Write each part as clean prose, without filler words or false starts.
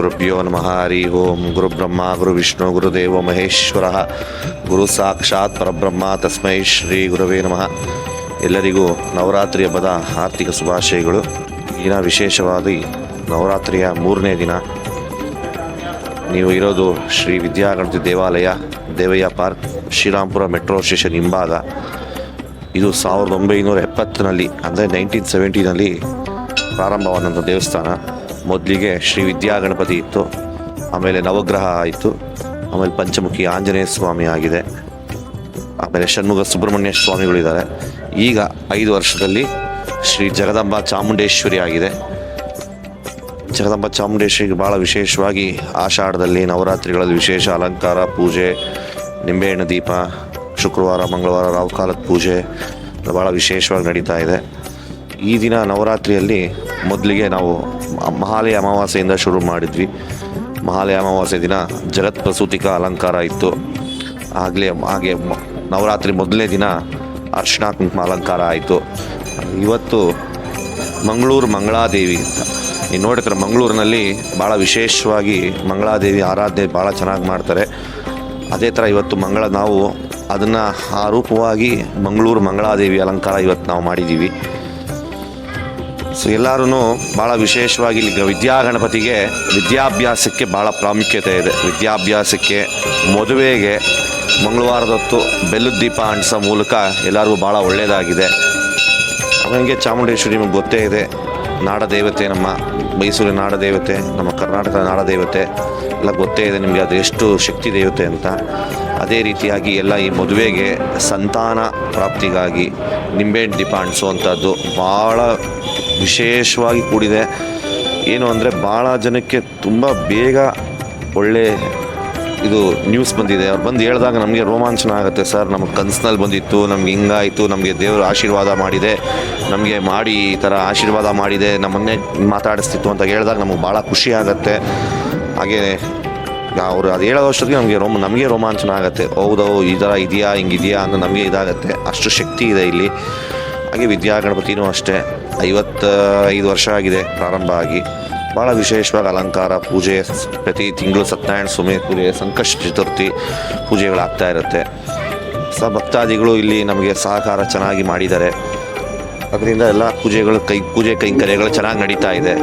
ಗುರುಭ್ಯೋ ನಮಃ. ಹರಿ ಓಂ. ಗುರು ಬ್ರಹ್ಮ ಗುರು ವಿಷ್ಣು ಗುರುದೇವ ಮಹೇಶ್ವರ ಗುರು ಸಾಕ್ಷಾತ್ ಪರಬ್ರಹ್ಮ ತಸ್ಮೈ ಶ್ರೀ ಗುರವೇ ನಮಃ. ಎಲ್ಲರಿಗೂ ನವರಾತ್ರಿ ಹಬ್ಬದ ಆರ್ಥಿಕ ಶುಭಾಶಯಗಳು. ದಿನ ವಿಶೇಷವಾದ ನವರಾತ್ರಿಯ 3ನೇ ದಿನ. ನೀವು ಇರೋದು ಶ್ರೀ ವಿದ್ಯಾಗಣಪತಿ ದೇವಾಲಯ, Devaiah park, Srirampura metro station ಹಿಂಭಾಗ. ಇದು 1970 ಅಂದರೆ 1970 ಪ್ರಾರಂಭವಾದಂಥ ದೇವಸ್ಥಾನ. ಮೊದಲಿಗೆ ಶ್ರೀ ವಿದ್ಯಾಗಣಪತಿ ಇತ್ತು, ಆಮೇಲೆ ನವಗ್ರಹ ಆಯಿತು, ಆಮೇಲೆ ಪಂಚಮುಖಿ ಆಂಜನೇಯ ಸ್ವಾಮಿ ಆಗಿದೆ, ಆಮೇಲೆ ಷಣ್ಮುಖ ಸುಬ್ರಹ್ಮಣ್ಯ ಸ್ವಾಮಿಗಳಿದ್ದಾರೆ. ಈಗ 5 ವರ್ಷದಲ್ಲಿ ಶ್ರೀ ಜಗದಂಬ ಚಾಮುಂಡೇಶ್ವರಿ ಆಗಿದೆ. ಜಗದಂಬ ಚಾಮುಂಡೇಶ್ವರಿಗೆ ಭಾಳ ವಿಶೇಷವಾಗಿ ಆಷಾಢದಲ್ಲಿ ನವರಾತ್ರಿಗಳಲ್ಲಿ ವಿಶೇಷ ಅಲಂಕಾರ, ಪೂಜೆ, ನಿಂಬೆಹಣ್ಣು ದೀಪ, ಶುಕ್ರವಾರ ಮಂಗಳವಾರ ರಾಹುಕಾಲದ ಪೂಜೆ ಭಾಳ ವಿಶೇಷವಾಗಿ ನಡೀತಾ ಇದೆ. ಈ ದಿನ ನವರಾತ್ರಿಯಲ್ಲಿ ಮೊದಲಿಗೆ ನಾವು ಮಹಾಲಯ ಅಮಾವಾಸ್ಯೆಯಿಂದ ಶುರು ಮಾಡಿದ್ವಿ. ಮಹಾಲಯ ಅಮಾವಾಸ್ಯೆ ದಿನ ಜಗತ್ ಪ್ರಸೂತಿಕಾ ಅಲಂಕಾರ ಇತ್ತು. ಹಾಗೆ ನವರಾತ್ರಿ ಮೊದಲನೇ ದಿನ ಅರ್ಶಿಣ ಕುಂಕುಮ ಅಲಂಕಾರ ಆಯಿತು. ಇವತ್ತು ಮಂಗಳೂರು ಮಂಗಳಾದೇವಿ ಅಂತ ನೀವು ನೋಡಿದ್ರೆ, ಮಂಗಳೂರಿನಲ್ಲಿ ಭಾಳ ವಿಶೇಷವಾಗಿ ಮಂಗಳಾದೇವಿ ಆರಾಧನೆ ಭಾಳ ಚೆನ್ನಾಗಿ ಮಾಡ್ತಾರೆ. ಅದೇ ಥರ ಇವತ್ತು ನಾವು ಅದನ್ನು ಆ ರೂಪವಾಗಿ ಮಂಗಳೂರು ಮಂಗಳಾದೇವಿ ಅಲಂಕಾರ ಇವತ್ತು ನಾವು ಮಾಡಿದ್ದೀವಿ. ಸೊ ಎಲ್ಲರೂ ಭಾಳ ವಿಶೇಷವಾಗಿ ಇಲ್ಲಿ ವಿದ್ಯಾಗಣಪತಿಗೆ ವಿದ್ಯಾಭ್ಯಾಸಕ್ಕೆ ಭಾಳ ಪ್ರಾಮುಖ್ಯತೆ ಇದೆ. ವಿದ್ಯಾಭ್ಯಾಸಕ್ಕೆ, ಮದುವೆಗೆ ಮಂಗಳವಾರದೊತ್ತು ಬೆಲ್ಲದ ದೀಪ ಅಂಟಿಸೋ ಮೂಲಕ ಎಲ್ಲರಿಗೂ ಭಾಳ ಒಳ್ಳೆಯದಾಗಿದೆ. ಹಾಗೆ ಚಾಮುಂಡೇಶ್ವರಿ ನಿಮಗೆ ಗೊತ್ತೇ ಇದೆ, ನಾಡದೇವತೆ, ನಮ್ಮ ಮೈಸೂರಿನ ನಾಡದೇವತೆ, ನಮ್ಮ ಕರ್ನಾಟಕದ ನಾಡದೇವತೆ ಎಲ್ಲ ಗೊತ್ತೇ ಇದೆ ನಿಮಗೆ, ಅದು ಎಷ್ಟು ಶಕ್ತಿ ದೇವತೆ ಅಂತ. ಅದೇ ರೀತಿಯಾಗಿ ಎಲ್ಲ ಈ ಮದುವೆಗೆ ಸಂತಾನ ಪ್ರಾಪ್ತಿಗಾಗಿ ನಿಂಬೆಹಣ್ಣು ದೀಪ ಅಂಟಿಸುವಂಥದ್ದು ಭಾಳ ವಿಶೇಷವಾಗಿ ಕೂಡಿದೆ. ಏನು ಅಂದರೆ ಭಾಳ ಜನಕ್ಕೆ ತುಂಬ ಬೇಗ ಒಳ್ಳೆ ಇದು ನ್ಯೂಸ್ ಬಂದಿದೆ. ಅವ್ರು ಬಂದು ಹೇಳಿದಾಗ ನಮಗೆ ರೋಮಾಂಚನ ಆಗುತ್ತೆ. ಸರ್, ನಮಗೆ ಕನಸಿನಲ್ಲಿ ಬಂದಿತ್ತು, ನಮ್ಗೆ ಹಿಂಗಾಯಿತು, ನಮಗೆ ದೇವರು ಆಶೀರ್ವಾದ ಮಾಡಿದೆ, ನಮಗೆ ಮಾಡಿ ಈ ಥರ ಆಶೀರ್ವಾದ ಮಾಡಿದೆ, ನಮ್ಮನ್ನೇ ಮಾತಾಡಿಸ್ತಿತ್ತು ಅಂತ ಹೇಳಿದಾಗ ನಮಗೆ ಭಾಳ ಖುಷಿ ಆಗುತ್ತೆ. ಹಾಗೆ ಅವರು ಅದು ಹೇಳೋಷ್ಟೊತ್ತಿಗೆ ನಮಗೆ ರೋಮಾಂಚನ ಆಗುತ್ತೆ. ಹೌದು, ಈ ಥರ ಇದೆಯಾ, ಹಿಂಗಿದೆಯಾ ಅಂತ ನಮಗೆ ಇದಾಗುತ್ತೆ. ಅಷ್ಟು ಶಕ್ತಿ ಇದೆ ಇಲ್ಲಿ. ಹಾಗೆ ವಿದ್ಯಾಗಣಪತಿನೂ ಅಷ್ಟೇ 55 ವರ್ಷ ಆಗಿದೆ ಪ್ರಾರಂಭ ಆಗಿ. ಭಾಳ ವಿಶೇಷವಾಗಿ ಅಲಂಕಾರ, ಪೂಜೆ, ಪ್ರತಿ ತಿಂಗಳು ಸತ್ಯನಾರಾಯಣ ಸ್ವಾಮಿ ಪೂಜೆ, ಸಂಕಷ್ಟ ಚತುರ್ಥಿ ಪೂಜೆಗಳಾಗ್ತಾ ಇರುತ್ತೆ. ಭಕ್ತಾದಿಗಳು ಇಲ್ಲಿ ನಮಗೆ ಸಹಕಾರ ಚೆನ್ನಾಗಿ ಮಾಡಿದ್ದಾರೆ. ಅದರಿಂದ ಎಲ್ಲ ಪೂಜೆ ಕೈಂಕರ್ಯಗಳು ಚೆನ್ನಾಗಿ ನಡೀತಾ ಇದೆ.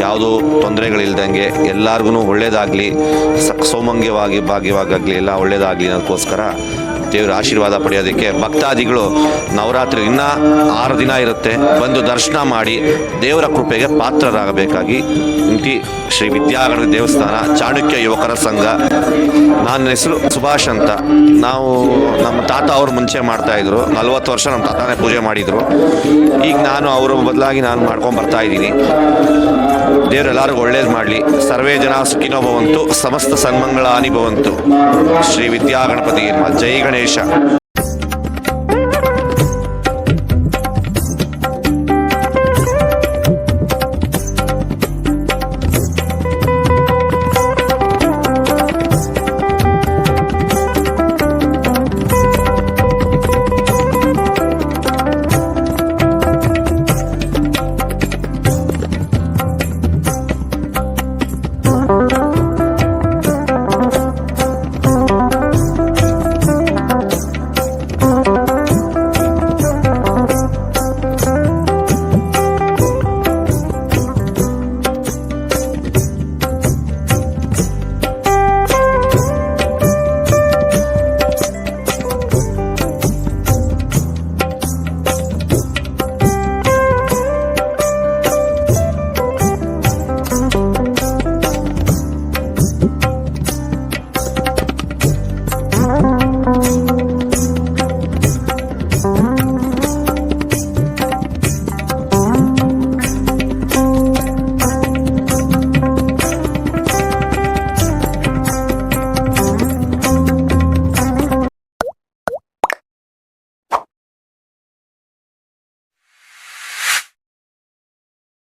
ಯಾವುದೂ ತೊಂದರೆಗಳಿಲ್ದಂಗೆ ಎಲ್ಲರಿಗೂ ಒಳ್ಳೆಯದಾಗಲಿ, ಭಾಗ್ಯವಾಗಲಿ ಎಲ್ಲ ಒಳ್ಳೆಯದಾಗಲಿ ಅನ್ನೋದಕ್ಕೋಸ್ಕರ ದೇವರ ಆಶೀರ್ವಾದ ಪಡೆಯೋದಕ್ಕೆ ಭಕ್ತಾದಿಗಳು ನವರಾತ್ರಿ ಇನ್ನೂ 6 ದಿನ ಇರುತ್ತೆ, ಬಂದು ದರ್ಶನ ಮಾಡಿ ದೇವರ ಕೃಪೆಗೆ ಪಾತ್ರರಾಗಬೇಕಾಗಿ ಇಂತಿ ಶ್ರೀ ವಿದ್ಯಾಗಣಪತಿ ದೇವಸ್ಥಾನ, ಚಾಣಕ್ಯ ಯುವಕರ ಸಂಘ. ನನ್ನ ಹೆಸರು ಸುಭಾಷ್ ಅಂತ. ನಮ್ಮ ತಾತ ಅವರು ಮುಂಚೆ ಮಾಡ್ತಾಯಿದ್ರು. 40 ವರ್ಷ ನಮ್ಮ ತಾತನೇ ಪೂಜೆ ಮಾಡಿದರು. ಈಗ ನಾನು ಅವರ ಬದಲಾಗಿ ಮಾಡ್ಕೊಂಡು ಬರ್ತಾ ಇದ್ದೀನಿ. ದೇವರೆಲ್ಲರಿಗೂ ಒಳ್ಳೇದು ಮಾಡಲಿ. ಸರ್ವೇ ಜನ ಸುಖಿನೋ ಭವಂತು, ಸಮಸ್ತ ಸನ್ಮಂಗಳಾನಿ ಭವಂತು. ಶ್ರೀ ವಿದ್ಯಾಗಣಪತಿ. ಜೈ ಗಣೇಶ.